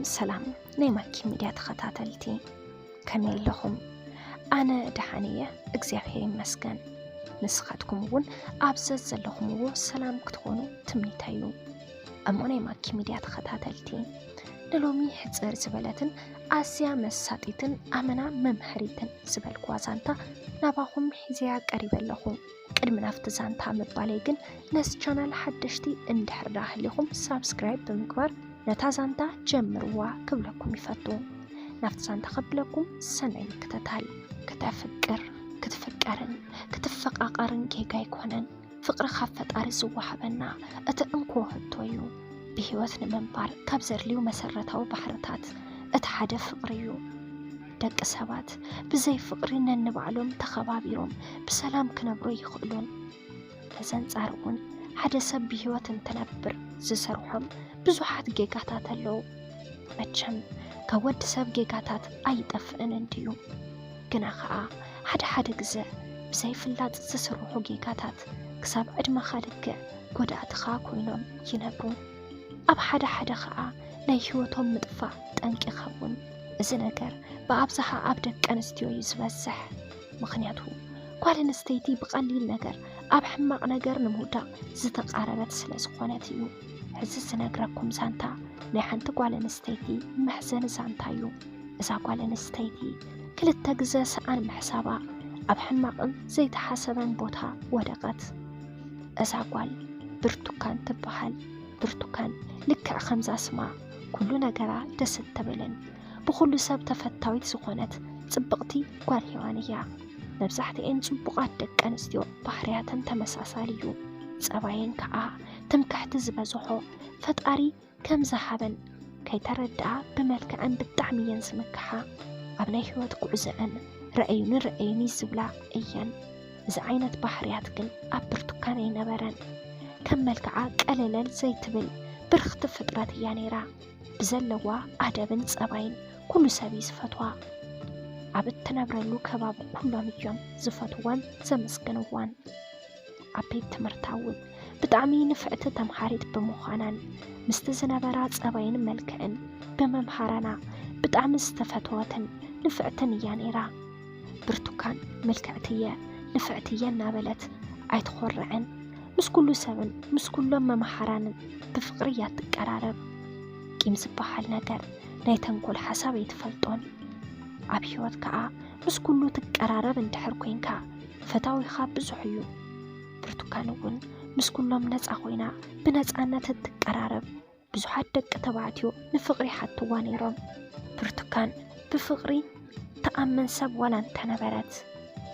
سلام ناي ماكي ميديا تخاتاتلتي كمل لهم أنا دحانية إكزيابير مسكن نسخاتكم ون أبزز لهم سلام كتكونوا تمنيتايو أما ناي ماكي ميديا تخاتاتلتي نلومي حزر زبالتن آسيا مساتيتن أمنا ممحريتن زبال كوازانتا ناباهم حزيا قريبا لهم قدم نافت زانتا مباليقن ناس چانال حدشتي اندحر راهليهم سابسكرايب بمكبر نتازانتا جمروا كبلكم يفتو نافت زانتا قبلكم سنعين كتتال كتفكرن كتفقاقرن كيغا يكونن فقر خافت أرزو وحبنا أتأنكو هتويو بهوات نمنبار كابزر ليو مسرتاو بحرتات أتحاد فقريو دق سبات بزي فقرين النبعلوم تخبابيروم بسلام كنبرو يخلون لزن صارون حدا سب بهوات تنبر زسرحهم بزوحات جيغاتات اللو مجم كود سب جيغاتات أيطفئن انديو ግና ከዓ ሓደ ግዜ ብዘይ ፍላጥ ዝስርሑ ጌጋታት ክሳብ ዕድመኻ ልክዕ ጎዳእትኻ ኮይኖም ይነብሩ ኣብ ሓደ ከዓ ናይ ህይወቶም ምጥፋእ ጠንቂ ይኸውን እዚ ነገር ብኣብዝሓ ኣብ ደቂ ኣንስትዮ እዩ ዝበዝሕ ምክንያቱ ጓል ኣንስተይቲ ብቐሊል ነገር ኣብ ሕማቕ ነገር ንምውዳቕ ዝተቃረበት ስለ ዝኾነት እዩ ሕዚ ዝነግረኩም ዛንታ ናይ ሓንቲ ጓል ኣንስተይቲ መሕዘኒ ዛንታ እዩ እዛ ጓል ኣንስተይቲ ክልተ ግዜ ሰኣን ምሕሳባ ኣብ ሕማቕን ዘይተሓሰበን ቦታ ወደቐት እዛ ጓል ብርቱካን ትበሃል ብርቱካን ልክዕ ከምዛ ስማ ኩሉ ነገራ ደስ ትብልን ብኩሉ ሰብ ተፈታዊት ዝኾነት ጽብቕቲ ጓል ሔዋን እያ መብዛሕትአን ጽቡቓት ደቂ ኣንስትዮ ባህርያተን ተመሳሳሊ እዩ ጸባየን ከዓ ትምክሕቲ ዝበዝሖ ፈጣሪ ከም ዝሃበን ከይተረድኣ ብመልክዐን ብጣዕሚ እየን ዝምክሓ ኣብ ናይ ህይወት ጉዕዘአን ረአዩኒ ዝብላ እየን እዚ ዓይነት ባህርያት ግን ኣብ ብርቱካን ኣይነበረን ከም መልክዓ ቀለለል ዘይትብል ብርኽቲ ፍጥረት እያ ነይራ ብዘለዋ ኣደብን ጸባይን ኩሉ ሰብ ዝፈትዋ ኣብ እትነብረሉ ከባቢ ኩሎም እዮም ዝፈትዋን ዘመስግንዋን ኣብ ቤት ትምህርታ እውን ብጣዕሚ ንፍዕቲ ተምሃሪት ብምዃናን ምስቲ ዝነበራ ጸባይን መልክዕን ብመምሃራና ብጣዕሚ ዝተፈትወትን ንፍዕትን እያ ነይራ ብርቱካን መልክዕትየ ንፍዕትየ እናበለት ኣይትኾርዕን ምስ ኩሉ ሰብን ምስ ኩሎም መምሃራንን ብፍቕሪ እያ ትቀራረብ ቂም ዝበሃል ነገር ናይ ተንኮል ሓሳብ ኣይትፈልጦን ኣብ ህይወት ከዓ ምስ ኩሉ ትቀራረብ እንድሕር ኮንካ ፈታዊኻ ብዙሕ እዩ ብርቱካን እውን ምስ ኩሎም ነፃ ኮይና ብነፃነት ትቀራረብ ብዙሓት ደቂ ተባዕትዮ ንፍቕሪ ሓትዋ ነይሮም ብርቱካን ብፍቕሪ ተኣመን ሰብ ዋላ እንተነበረት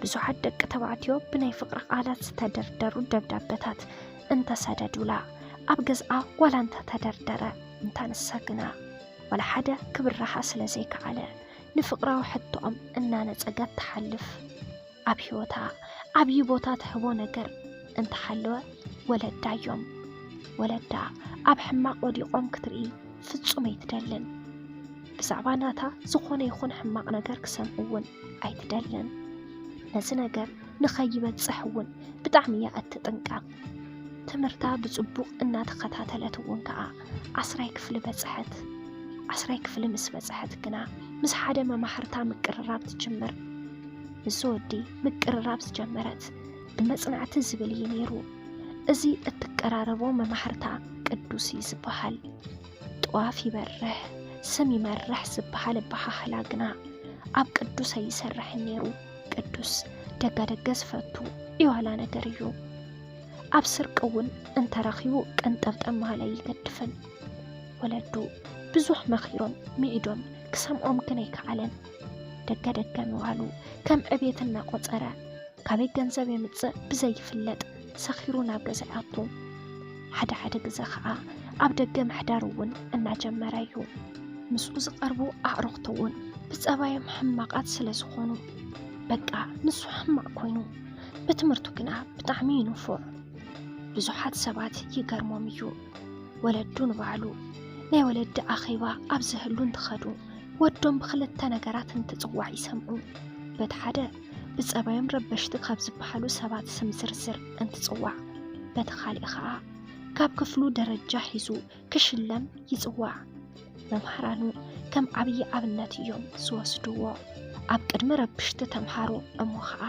ብዙሓት ደቂ ተባዕትዮ ብናይ ፍቕሪ ቃላት ዝተደርደሩ ደብዳቤታት እንተሰደዱላ ኣብ ገዝኣ ዋላ እንተተደርደረ እንተንሳ ግና ዋላ ሓደ ክብራኻ ስለ ዘይከኣለ ንፍቕራዊ ሕቶኦም እናነፀገት ትሓልፍ ኣብ ህይወታ ዓብዪ ቦታ ትህቦ ነገር እንተሓለወ ወለዳ እዮም ወለዳ ኣብ ሕማቕ ወዲቖም ክትርኢ ፍጹም ኣይትደልን ብዛዕባ ናታ ዝኾነ ይኹን ሕማቕ ነገር ክሰምዑ እውን ኣይትደልን ነዚ ነገር ንኸይበፅሕ እውን ብጣዕሚ እያ እትጥንቀቕ ትምህርታ ብፅቡቕ እናተኸታተለት እውን ከዓ 10ይ ክፍሊ በፅሐት 10ይ ክፍሊ ምስ በፅሐት ግና ምስ ሓደ መማሕርታ ምቅርራብ ትጅምር ምስ ወዲ ምቅርራብ ዝጀመረት ብመጽናዕቲ ዝብል እዩ ነይሩ እዚ እትቀራረቦ መማሕርታ ቅዱስ ይዝበሃል ጥዋፍ ይበርህ ስም ይመርሕ ዝብሃል ኣበሓህላ ግና ኣብ ቅዱስ ኣይሰርሕ ነይሩ ቅዱስ ደጋደገ ዝፈቱ ይዋላ ነገር እዩ ኣብ ስርቂ እውን እንተረኺቡ ቀንጠብጠብ መሃላ ይገድፍን ወለዱ ብዙሕ መኺሮም ሚዒዶም ክሰምዖም ግን ኣይከኣለን ደጋደገ ምባሉ ከም ዕቤት እናቆፀረ ካበይ ገንዘብ የምፅእ ብዘይፍለጥ ሰኺሩ ናብ ገዛ ኣቱ ሓደ ግዜ ከዓ ኣብ ደገ ምሕዳር እውን እናጀመረ እዩ ምስኡ ዝቐርቡ ኣዕሩኽቲ እውን ብጸባዮም ሕማቃት ስለ ዝኾኑ በቃ ንሱ ሕማቕ ኮይኑ ብትምህርቱ ግና ብጣዕሚ ይንፉዕ ብዙሓት ሰባት ይገርሞም እዩ ወለዱ ንባዕሉ ናይ ወለዲ ኣኼባ ኣብ ዝህሉ እንትኸዱ ወዶም ብክልተ ነገራት እንትፅዋዕ ይሰምዑ በቲ ሓደ ብጸባዮም ረበሽቲ ካብ ዝበሃሉ ሰባት ስም ዝርዝር እንትፅዋዕ በቲ ካልእ ከዓ ካብ ክፍሉ ደረጃ ሒዙ ክሽለም ይፅዋዕ መምሃራኑ ከም ዓብይ ኣብነት እዮም ዝወስድዎ ኣብ ቅድሚ ረብሽቲ ተምሃሮ እሞ ከዓ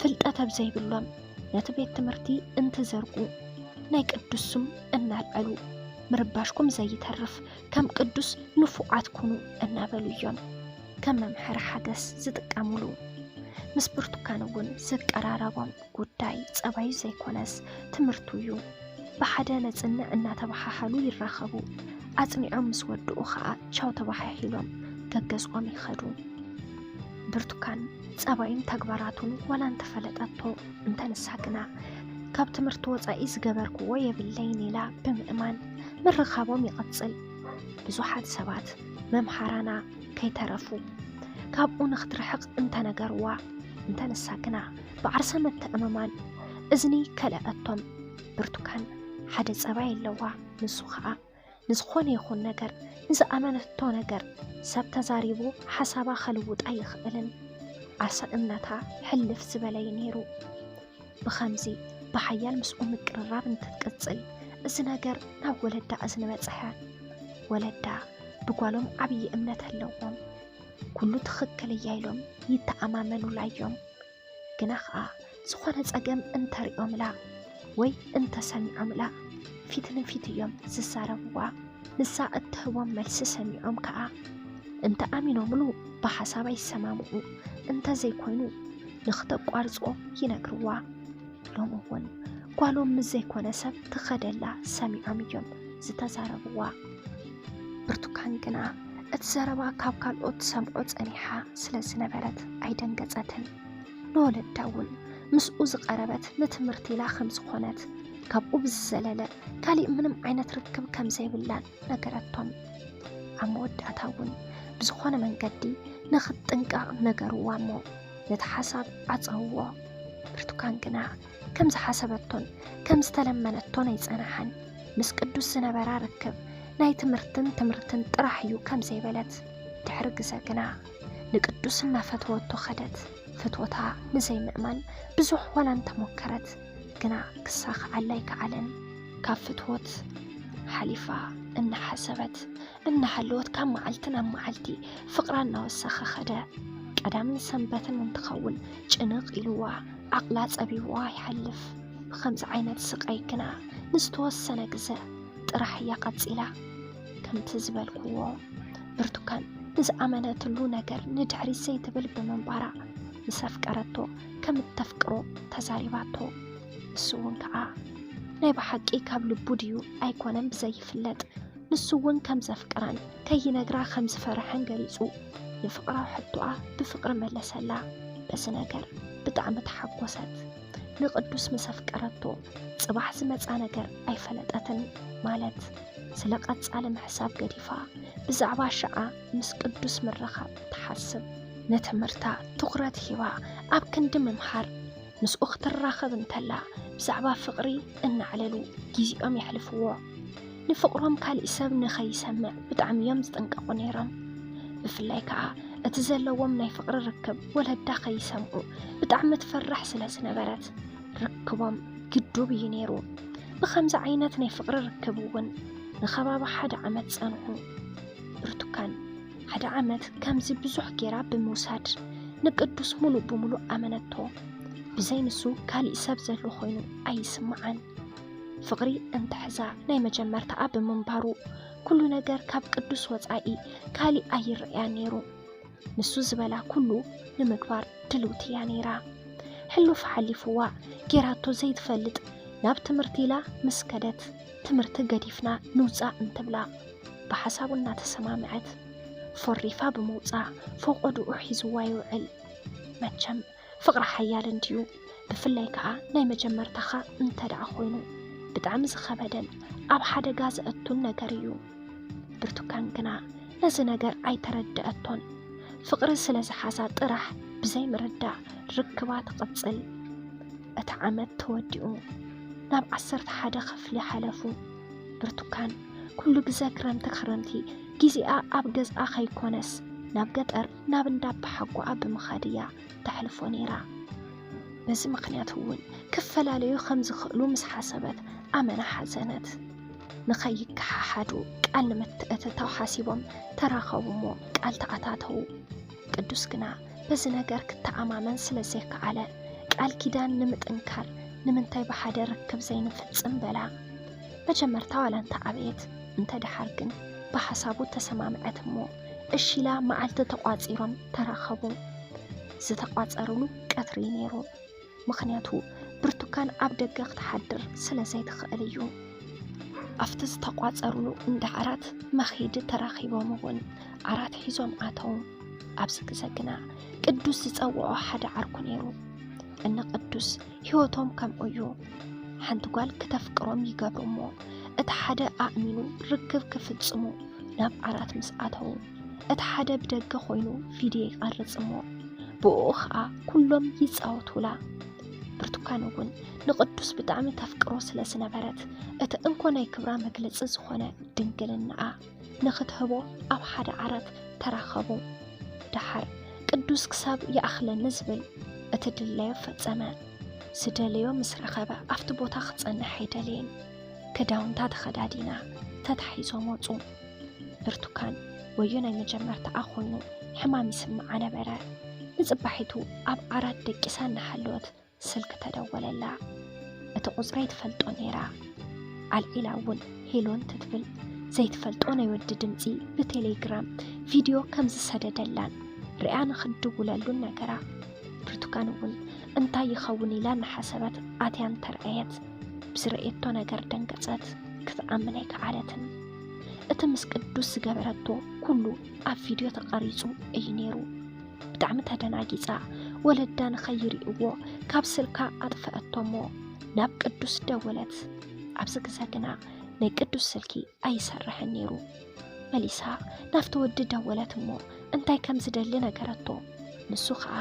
ፍልጠት ኣብ ዘይብሎም ነቲ ቤት ትምህርቲ እንትዘርጉ ናይ ቅዱስ ስም እናልዕሉ ምርባሽኩም ዘይተርፍ ከም ቅዱስ ንፉዓት ኩኑ እናበሉ እዮም ከም መምሕሪ ሓገስ ዝጥቀሙሉ ምስ ብርቱካን እውን ዝቀራረቦም ጉዳይ ጸባዩ ዘይኮነስ ትምህርቱ እዩ ብሓደ ነጽንዕ እናተባሓሓሉ ይራኸቡ ኣጽኒዖም ምስ ወድኡ ከዓ ቻው ተባሓሒሎም ገገዝኦም ይኸዱ ብርቱካን ጸባዩን ተግባራቱን ወላ እንተፈለጠቶ እንተንሳግና ካብ ትምህርቲ ወጻኢ ዝገበርክዎ የብለይን ኢላ ብምእማን ምርኻቦም ይቐጽል ብዙሓት ሰባት መምሃራና ከይተረፉ ካብኡ ንኽትርሕቕ እንተነገርዋ እንተንሳግና ብዓርሰ መተእምማን እዝኒ ከልአቶም ብርቱካን ሓደ ጸባይ ኣለዋ ንሱ ከዓ ንዝኾነ ይኹን ነገር ንዝኣመነቶ ነገር ሰብ ተዛሪቡ ሓሳባ ኸልውጣ ይኽእልን ዓሰእነታ ሕልፍ ዝበለይ ነይሩ ብኸምዚ ብሓያል ምስኡ ምቅርራብ እንትትቅጽል እዚ ነገር ናብ ወለዳ እዝኒ በጽሐ ወለዳ ብጓሎም ዓብይ እምነት ኣለዎም ኩሉ ትኽክል እያ ኢሎም ይተኣማመኑላ እዮም ግና ከዓ ዝኾነ ጸገም እንተሪኦምላ ወይ እንተሰሚዖምላ ፊት ንፊት እዮም ዝዛረብዋ ንሳ እትህቦም መልሲ ሰሚዖም ከዓ እንተ ኣሚኖምሉ ብሓሳባ ይሰማምዑ እንተ ዘይኮይኑ ንኽተቋርጾ ይነግርዋ ሎም እውን ጓሎም ምስ ዘይኮነ ሰብ ትኸደላ ሰሚዖም እዮም ዝተዛረብዋ ብርቱካን ግና እቲ ዘረባ ካብ ካልኦት ሰምዖ ጸኒሓ ስለ ዝነበረት ኣይደንገጸትን ንወለዳ እውን ምስኡ ዝቐረበት ንትምህርቲ ኢላ ከም ዝኾነት ካብኡ ብዝዘለለ ካሊእ ምንም ዓይነት ርክብ ከም ዘይብላን ነገረቶም ኣብ መወዳእታ እውን ብዝኾነ መንገዲ ንኽጥንቃቕ ነገርዋ እሞ ነቲ ሓሳብ ዓፀውዎ ብርቱካን ግና ከም ዝሓሰበቶን ከም ዝተለመነቶን ኣይጸናሓን ምስ ቅዱስ ዝነበራ ርክብ ናይ ትምህርትን ጥራሕ እዩ ከም ዘይበለት ድሕሪ ግዜ ግና ንቅዱስ እናፈትወቶ ኸደት ፍትወታ ንዘይምእማን ብዙሕ ወላ እንተሞከረት ግና ክሳኽዓላ ኣይከኣለን ካብ ፍትወት ሓሊፋ እናሓሰበት እናሃለወት ካብ መዓልቲ ናብ መዓልቲ ፍቕራ እናወሰኸ ኸደ ቀዳምን ሰንበትን እንትኸውን ጭንቕ ኢልዋ ዓቕላ ጸቢብዋ ይሓልፍ ብኸምዚ ዓይነት ስቃይ ግና ንዝተወሰነ ግዜ ጥራሕ እያ ቐጺላ ከምቲ ዝበልክዎ ብርቱካን ንዝኣመነትሉ ነገር ንድሕሪት ዘይትብል ብምንባራ ንሰፍቀረቶ ከም እተፍቅሮ ተዛሪባቶ ንሱ እውን ከዓ ናይ ብሓቂ ካብ ልቡ ድዩ ኣይኮነን ብዘይፍለጥ ንሱ እውን ከም ዘፍቅራን ከይነግራ ከም ዝፈርሐን ገሊጹ ንፍቕራዊ ሕቱኣ ብፍቕሪ መለሰላ በዚ ነገር ብጣዕሚ ተሓጐሰት ንቅዱስ መሰፍቀረቶ ጽባሕ ዝመጻ ነገር ኣይፈለጠትን ማለት ስለ ቀጻሊ ምሕሳብ ገዲፋ ብዛዕባ ሸዓ ምስ ቅዱስ ምርኻብ ተሓስብ ነትምህርታ ትኹረት ሂባ ኣብ ክንዲ ምምሃር ምስኡ ክትራኸብ እንተላ ብዛዕባ ፍቕሪ እናዕለሉ ጊዜኦም የሕልፍዎ ንፍቕሮም ካልእ ሰብ ንኸይሰምዕ ብጣዕሚ እዮም ዝጠንቀቑ ነይሮም ብፍላይ ከዓ እቲ ዘለዎም ናይ ፍቕሪ ርክብ ወለዳ ኸይሰምዑ ብጣዕሚ ትፈራሕ ስለ ዝነበረት ርክቦም ግዱብ እዩ ነይሩ ብኸምዚ ዓይነት ናይ ፍቕሪ ርክብ እውን ንኸባቢ 1 ዓመት ጸንሑ ብርቱካን 1 ዓመት ከምዚ ብዙሕ ጌራ ብምውሳድ ንቅዱስ ሙሉእ ብምሉእ ኣመነቶ ብዘይ ንሱ ካሊእ ሰብ ዘሎ ኮይኑ ኣይስምዓን ፍቕሪ እንትሕዛ ናይ መጀመርታኣ ብምንባሩ ኩሉ ነገር ካብ ቅዱስ ወጻኢ ካሊእ ኣይርአያ ነይሩ ንሱ ዝበላ ኩሉ ንምግባር ድልውቲ እያ ነይራ ሕሉፍ ሓሊፍዋ ጌራቶ ዘይትፈልጥ ናብ ትምህርቲ ኢላ ምስ ከደት ትምህርቲ ገዲፍና ንውፃእ እንትብላ ብሓሳቡ እናተሰማምዐት ፈሪፋ ብምውፃእ ፈቆድኡ ሒዝዋ ይውዕል መቸም ፍቕሪ ሓያል እንድዩ ብፍላይ ከዓ ናይ መጀመርታኻ እንተደኣ ኮይኑ ብጣዕሚ ዝኸበደን ኣብ ሓደጋ ዘእቱን ነገር እዩ ብርቱካን ግና ነዚ ነገር ኣይተረድአቶን ፍቕሪ ስለ ዝሓዛ ጥራሕ ብዘይ ምርዳእ ርክባ ትቕጽል እቲ ዓመት ተወዲኡ ናብ 11 ክፍሊ ሓለፉ ብርቱካን ኩሉ ግዜ ክረምቲ ጊዜኣ ኣብ ገዝኣ ኸይኮነስ ናብ ገጠር ናብ እንዳባሓጓኣ ብምኻድያ ተሕልፎ ነይራ በዚ ምኽንያት እውን ክፈላለዩ ከም ዝኽእሉ ምስ ሓሰበት ኣመና ሓዘነት ንኸይከሓሓዱ ቃል ንምትእትታው ሓሲቦም ተራኸቡሞ ቃል ተኣታተው። ቅዱስ ግና በዚ ነገር ክተኣማመን ስለ ዘይከኣለ ቃል ኪዳን ንምጥንካር ንምንታይ ብሓደ ርክብ ዘይንፍጽም በላ። መጀመርታ ዋላ እንተዓበየት እንተድሓር ግን ብሓሳቡ ተሰማምዐት እሞ እሺላ መዓልቲ ተቋፂሮም ተራኸቡ። ዝተቋፀሩሉ ቀትሪ ነይሩ። ምክንያቱ ብርቱካን ኣብ ደገ ክትሓድር ስለ ዘይትኽእል እዩ። ኣብቲ ዝተቋፀሩሉ እንዳ ዓራት መኺድ ተራኺቦም እውን ዓራት ሒዞም ኣተው። ኣብዚ ግዜ ግና ቅዱስ ዝፀውዖ ሓደ ዓርኩ ነይሩ። እነ ቅዱስ ህይወቶም ከምኡ እዩ። ሓንቲ ጓል ከተፍቅሮም ይገብሩ እሞ እቲ ሓደ ኣእሚኑ ርክብ ክፍጽሙ ናብ ዓራት ምስ ኣተው እቲ ሓደ ብደገ ኮይኑ ቪድዮ ይቐርጽ እሞ ብኡ ከዓ ኩሎም ይፃወቱላ። ብርቱካን እውን ንቅዱስ ብጣዕሚ ተፍቅሮ ስለ ዝነበረት እቲ እንኮ ናይ ክብራ መግለፂ ዝኾነ ድንግልናኣ ንኽትህቦ ኣብ ሓደ ዓራት ተራኸቡ። ድሓር ቅዱስ ክሳብ ይኣኽለኒ ዝብል እቲ ድለዮ ፈጸመ። ዝደለዮ ምስ ረኸበ ኣብቲ ቦታ ክጸንሕ ኣይደልየን። ክዳውንታ ተኸዳዲና ተታሒዞም ወፁ። ብርቱካን ወዮ ናይ መጀመርታኣ ኮይኑ ሕማም ይስምዓ ነበረ። ንጽባሒቱ ኣብ ዓራት ደቂሳ እናሓለወት ስልክ ተደወለላ። እቲ ቁፅሪ ትፈልጦ ነይራ። ኣልዒላ እውን ሄሎን ትትብል ዘይትፈልጦ ናይ ወዲ ድምፂ ብቴሌግራም ቪድዮ ከም ዝሰደደላን ርያ ንኽድውለሉን ነገራ። ብርቱካን እውን እንታይ ይኸውን ኢላ እናሓሰበት ኣትያን ተርአየት። ብዝርኤቶ ነገር ደንገጸት። ክትኣምን ኣይከዓለትን። እቲ ምስ ቅዱስ ዝገበረቶ ኩሉ ኣብ ቪድዮ ተቐሪጹ እዩ ነይሩ። ብጣዕሚ ተደናጊፃ ወለዳ ንኸይርእዎ ካብ ስልካ ኣጥፍአቶሞ ናብ ቅዱስ ደወለት። ኣብዚ ግዜ ግና ናይ ቅዱስ ስልኪ ኣይሰርሕን ነይሩ። መሊሳ ናፍቲ ወዲ ደወለት እሞ እንታይ ከም ዝደሊ ነገረቶ። ንሱ ከዓ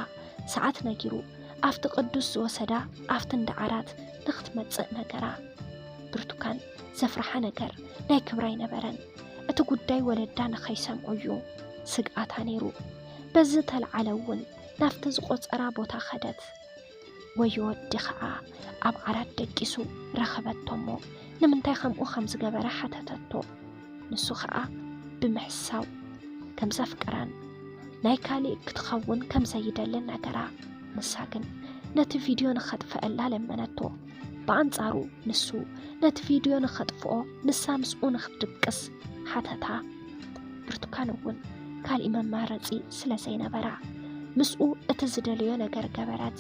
ሰዓት ነጊሩ ኣብቲ ቅዱስ ዝወሰዳ ኣብቲ እንዳ ዓራት ንኽትመጽእ ነገራ። ብርቱካን ዘፍርሓ ነገር ናይ ክብራ ይነበረን። እቲ ጉዳይ ወለዳ ንኸይሰምዑ እዩ ስግኣታ ነይሩ። በዚ ተለዓለ እውን ናፍቲ ዝቆፀራ ቦታ ኸደት። ወዮ ወዲ ከዓ ኣብ ዓራት ደቂሱ ረኸበቶሞ ንምንታይ ከምኡ ከም ዝገበረ ሓተተቶ። ንሱ ከዓ ብምሕሳው ከም ዘፍቅራን ናይ ካሊእ ክትኸውን ከም ዘይደልን ነገራ። ንሳ ግን ነቲ ቪድዮ ንኸጥፍአላ ለመነቶ። ብኣንጻሩ ንሱ ነቲ ቪድዮ ንኸጥፍኦ ንሳ ምስኡ ንኽትድቅስ ሓተታ። ብርቱካን እውን ካሊእ መማረፂ ስለ ዘይነበራ ምስኡ እቲ ዝደልዮ ነገር ገበረት።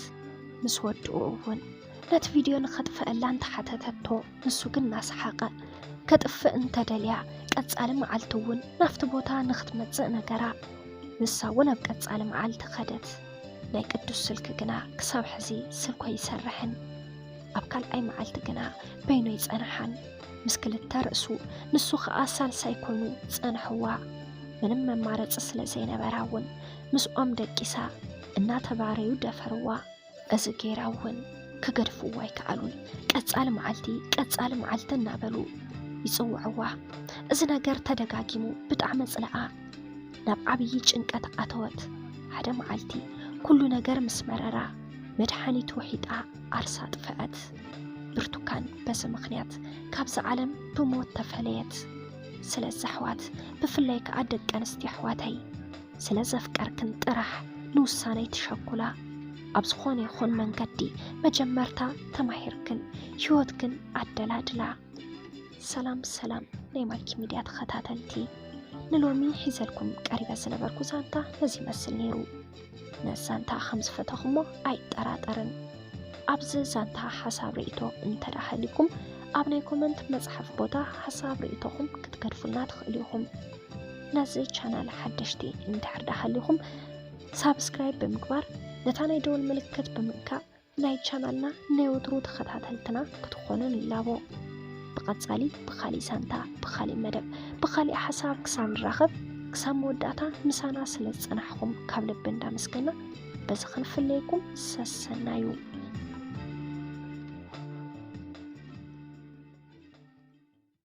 ምስ ወድኡ እውን ነቲ ቪድዮ ንኸጥፍአላ እንተሓተተቶ ንሱ ግን እናሰሓቐ ከጥፍእ እንተደልያ ቀጻሊ መዓልቲ እውን ናፍቲ ቦታ ንኽትመጽእ ነገራ። ንሳ እውን ኣብ ቀጻሊ መዓልቲ ኸደት። ናይ ቅዱስ ስልኪ ግና ክሳብ ሕዚ ስልኮ ይሰርሕን። ኣብ ካልኣይ መዓልቲ ግና በይኑ ይጸንሓን። ምስ ክልተ ርእሱ ንሱ ከዓ ሳልሳይ ኮይኑ ጸንሕዋ። ምንም መማረፂ ስለ ዘይነበራ እውን ምስኦም ደቂሳ እናተባረዩ ደፈርዋ። እዚ ጌራ እውን ክገድፍዋ ኣይከኣሉን። ቀጻሊ መዓልቲ እናበሉ ይጽውዕዋ። እዚ ነገር ተደጋጊሙ ብጣዕሚ ጽልኣ ናብ ዓብዪ ጭንቀት ኣተወት። ሓደ መዓልቲ ኩሉ ነገር ምስ መረራ መድሓኒት ወሒጣ ዓርሳ ጥፍአት። ብርቱካን በዚ ምኽንያት ካብዚ ዓለም ብሞት ተፈለየት። ስለዚ ኣሕዋት ብፍላይ ከዓ ደቂ ኣንስትዮ ኣሕዋተይ ስለ ዘፍቀርክን ጥራሕ ንውሳነይ ትሸኩላ። ኣብ ዝኾነ ይኹን መንገዲ መጀመርታ ተማሂርክን ህይወትክን ኣደላድላ። ሰላም ናይ ማልኪ ሚድያ ተኸታተልቲ ንሎሚ ሒዘልኩም ቀሪበ ዝነበርኩ ዛንታ ነዚ ይመስል ነይሩ። ነዛንታ ከም ዝፈተኹሞ ኣይጠራጠርን። ኣብዚ ዛንታ ሓሳብ ርእቶ እንተዳሃሊኩም ኣብ ናይ ኮመንት መጽሓፍ ቦታ ሓሳብ ርእቶኹም ክትገድፉልና ትኽእሉ ኢኹም። ነዚ ቻናል ሓደሽቲ እንድሕር ዳሃሊኹም ሳብስክራይብ ብምግባር ነታ ናይ ደወል ምልክት ብምንካእ ናይ ቻናልና ናይ ወትሩ ተኸታተልትና ክትኾኑ ንላቦ። ብቐጻሊ ብኻሊእ ዛንታ ብኻሊእ መደብ ብኻሊእ ሓሳብ ክሳብ ንራኸብ ክሳብ መወዳእታ ምሳና ስለ ዝጸናሕኹም ካብ ልቢ እንዳመስገና በዚ ክንፍለየኩም ሰሰናዩ።